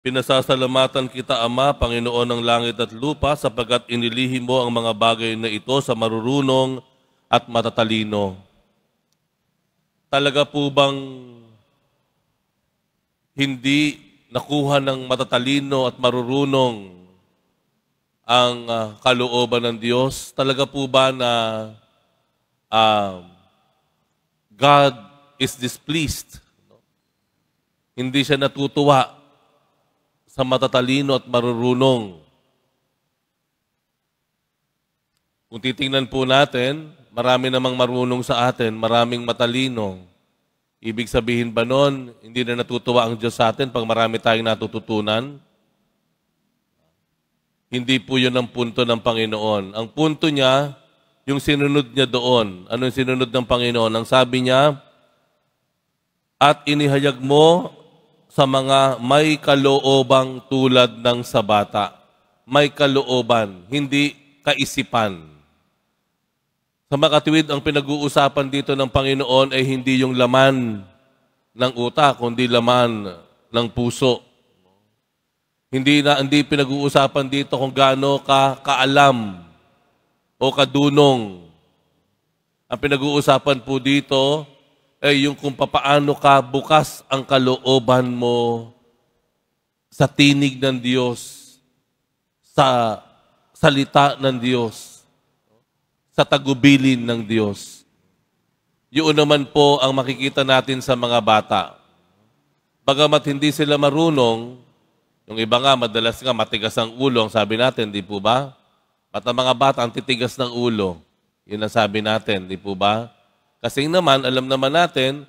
Pinasasalamatan kita, Ama, Panginoon ng langit at lupa, sapagkat inilihim mo ang mga bagay na ito sa marurunong at matatalino. Talaga po bang hindi nakuha ng matatalino at marurunong ang kalooban ng Diyos? Talaga po ba na God is displeased? Hindi siya natutuwa sa matatalino at marurunong? Kung titingnan po natin, marami namang marunong sa atin, maraming matalino. Ibig sabihin ba nun, hindi na natutuwa ang Diyos sa atin pag marami tayong natututunan? Hindi po yun ang punto ng Panginoon. Ang punto niya, yung sinunod niya doon. Ano yung sinunod ng Panginoon? Ang sabi niya, at inihayag mo sa mga may kaloobang tulad ng sa bata. May kalooban, hindi kaisipan. Sa makatuwid, ang pinag-uusapan dito ng Panginoon ay hindi yung laman ng utak, kundi laman ng puso. Hindi pinag-uusapan dito kung gaano ka kaalam o kadunong. Ang pinag-uusapan po dito ay yung kung papaano ka bukas ang kalooban mo sa tinig ng Diyos, sa salita ng Diyos, sa tagubilin ng Diyos. Yun naman po ang makikita natin sa mga bata. Bagamat hindi sila marunong, yung iba nga, madalas nga matigas ang ulo, ang sabi natin, di po ba? At ang mga bata, ang titigas ng ulo, yun ang sabi natin, di po ba? Kasi naman, alam naman natin,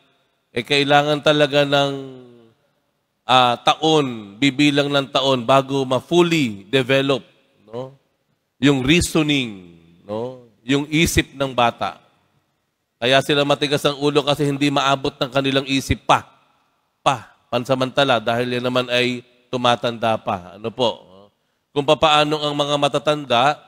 kailangan talaga ng taon, bibilang ng taon, bago ma-fully develop, no? Yung reasoning, no? Yung isip ng bata. Kaya sila matigas ang ulo kasi hindi maabot ng kanilang isip pansamantala, dahil yan naman ay tumatanda pa. Ano po? Kung papaano ang mga matatanda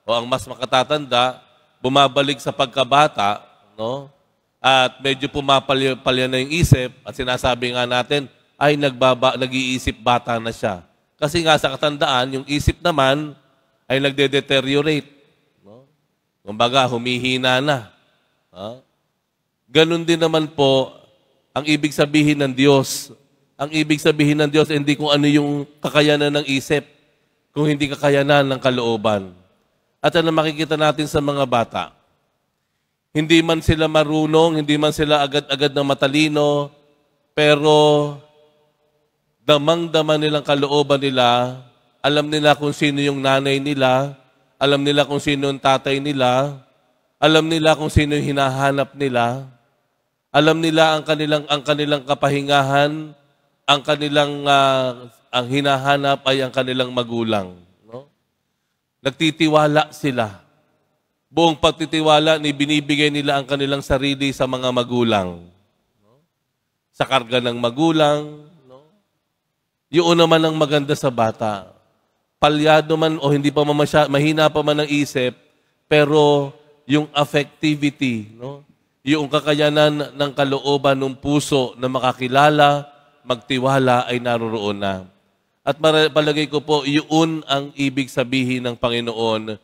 o ang mas makatatanda, bumabalik sa pagkabata, no? At medyo pumapalya na yung isip at sinasabi nga natin, ay nag-iisip bata na siya. Kasi nga sa katandaan, yung isip naman ay nagde-deteriorate. No? Kumbaga, humihina na. Ganon din naman po ang ibig sabihin ng Diyos. Ang ibig sabihin ng Diyos, hindi kung ano yung kakayanan ng isip, kung hindi kakayanan ng kalooban. At ano makikita natin sa mga bata? Hindi man sila marunong, hindi man sila agad-agad na matalino, pero damang-dama nilang kalooban nila, alam nila kung sino yung nanay nila, alam nila kung sino yung tatay nila, alam nila kung sino yung hinahanap nila, alam nila ang kanilang kapahingahan, ang hinahanap ay ang kanilang magulang. No? Nagtitiwala sila. Buong pagtitiwala ni binibigay nila ang kanilang sarili sa mga magulang. No? Sa karga ng magulang. No? Yun naman ang maganda sa bata. Palyado man o hindi pa mahina pa man ang isip, pero yung affectivity, no? Yung kakayanan ng kalooban ng puso na makakilala, magtiwala ay naroroon na. At palagay ko po, yun ang ibig sabihin ng Panginoon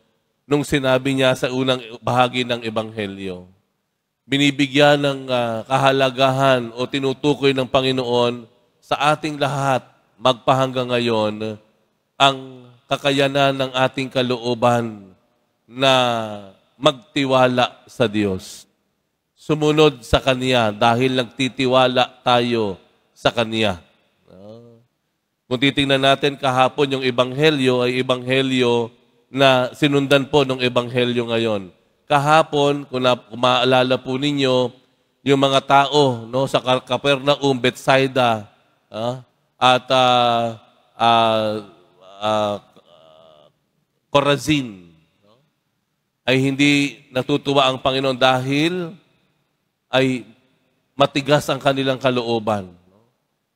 nung sinabi niya sa unang bahagi ng Ebanghelyo. Binibigyan ng kahalagahan o tinutukoy ng Panginoon sa ating lahat, magpahanggang ngayon, ang kakayanan ng ating kalooban na magtiwala sa Diyos. Sumunod sa Kanya dahil nagtitiwala tayo sa Kanya. Kung titingnan natin kahapon yung Ebanghelyo ay Ebanghelyo na sinundan po ng Ebanghelyo ngayon. Kahapon, kung maalala po ninyo, yung mga tao no, sa Capernaum, Bethsaida, at Corazin, no, ay hindi natutuwa ang Panginoon dahil ay matigas ang kanilang kalooban. No?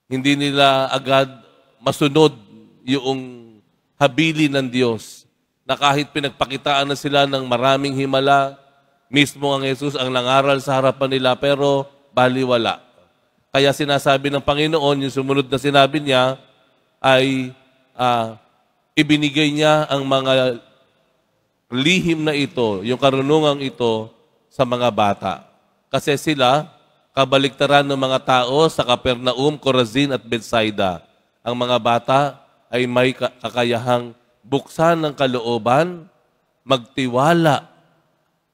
Hindi nila agad masunod yung habili ng Diyos na kahit pinagpakitaan na sila ng maraming himala, mismo ang Jesus ang nangaral sa harapan nila, pero baliwala. Kaya sinasabi ng Panginoon, yung sumunod na sinabi niya, ay ibinigay niya ang mga lihim na ito, yung karunungang ito sa mga bata. Kasi sila, kabaliktaran ng mga tao sa Capernaum, Corazin at Bethsaida. Ang mga bata ay may kakayahang buksan ng kalooban, magtiwala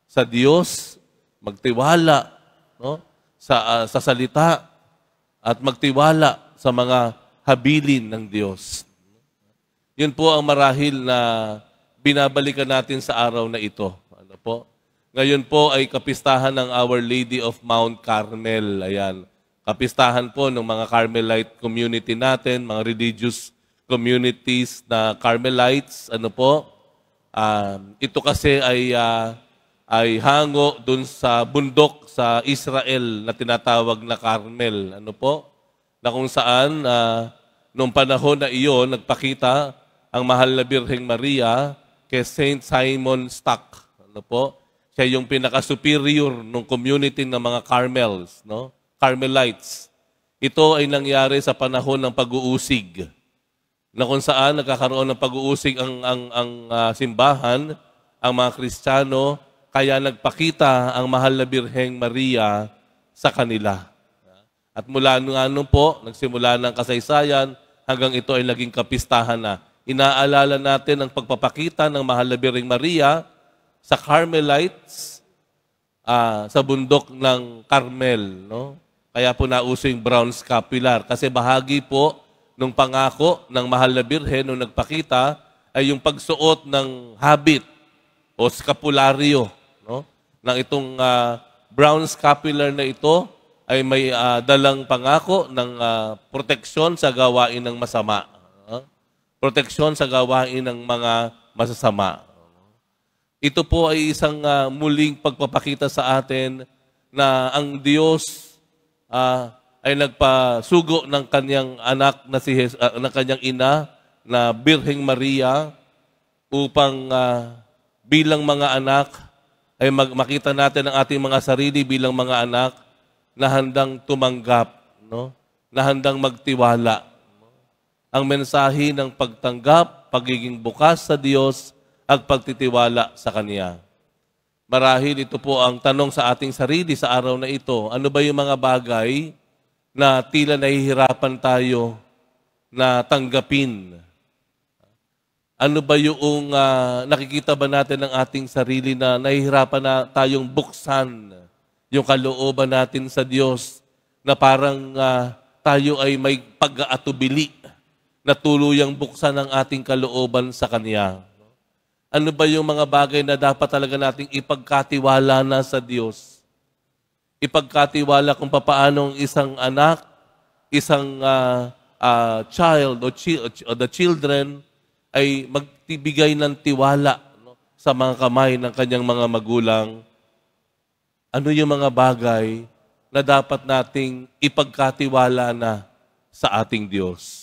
sa Diyos, magtiwala, no, sa salita, at magtiwala sa mga habilin ng Diyos. Yun po ang marahil na binabalikan natin sa araw na ito. Ano po? Ngayon po ay kapistahan ng Our Lady of Mount Carmel. Ayan. Kapistahan po ng mga Carmelite community natin, mga religious communities na Carmelites. Ano po? Ito kasi ay hango dun sa bundok sa Israel na tinatawag na Carmel. Ano po? Na kung saan, noong panahon na iyon, nagpakita ang mahal na Birheng Maria kay Saint Simon Stock. Ano po? Siya yung pinaka-superior ng community ng mga Carmels, no? Carmelites. Ito ay nangyari sa panahon ng pag-uusig. Na kung saan nagkakaroon ng pag-uusig ang simbahan, ang mga Kristiyano, kaya nagpakita ang mahal na Birheng Maria sa kanila. At mula nung po, nagsimula ng kasaysayan, hanggang ito ay naging kapistahan na. Inaalala natin ang pagpapakita ng mahal na Birheng Maria sa Carmelites sa bundok ng Carmel. No? Kaya po nauso yung brown scapular. Kasi bahagi po nung pangako ng mahal na Birhen nung nagpakita ay yung pagsuot ng habit o scapularyo. No? Ng itong brown scapular na ito ay may dalang pangako ng proteksyon sa gawain ng masama. Proteksyon sa gawain ng mga masasama. Ito po ay isang muling pagpapakita sa atin na ang Diyos ay nagpasugo ng kanyang anak na ng kanyang ina na Birheng Maria upang bilang mga anak ay makita natin ang ating mga sarili bilang mga anak na handang tumanggap, no? Na handang magtiwala. Ang mensahe ng pagtanggap, pagiging bukas sa Diyos, at pagtitiwala sa Kanya. Marahil ito po ang tanong sa ating sarili sa araw na ito. Ano ba yung mga bagay na tila nahihirapan tayo na tanggapin? Ano ba yung nakikita ba natin ng ating sarili na nahihirapan na tayong buksan yung kalooban natin sa Diyos na parang tayo ay may pag-aatubili na tuluyang buksan ang ating kalooban sa Kanya. Ano ba yung mga bagay na dapat talaga nating ipagkatiwala na sa Diyos? Ipagkatiwala kung paano ang isang anak, isang child o the children ay magbibigay ng tiwala, no, sa mga kamay ng kanyang mga magulang. Ano yung mga bagay na dapat nating ipagkatiwala na sa ating Diyos?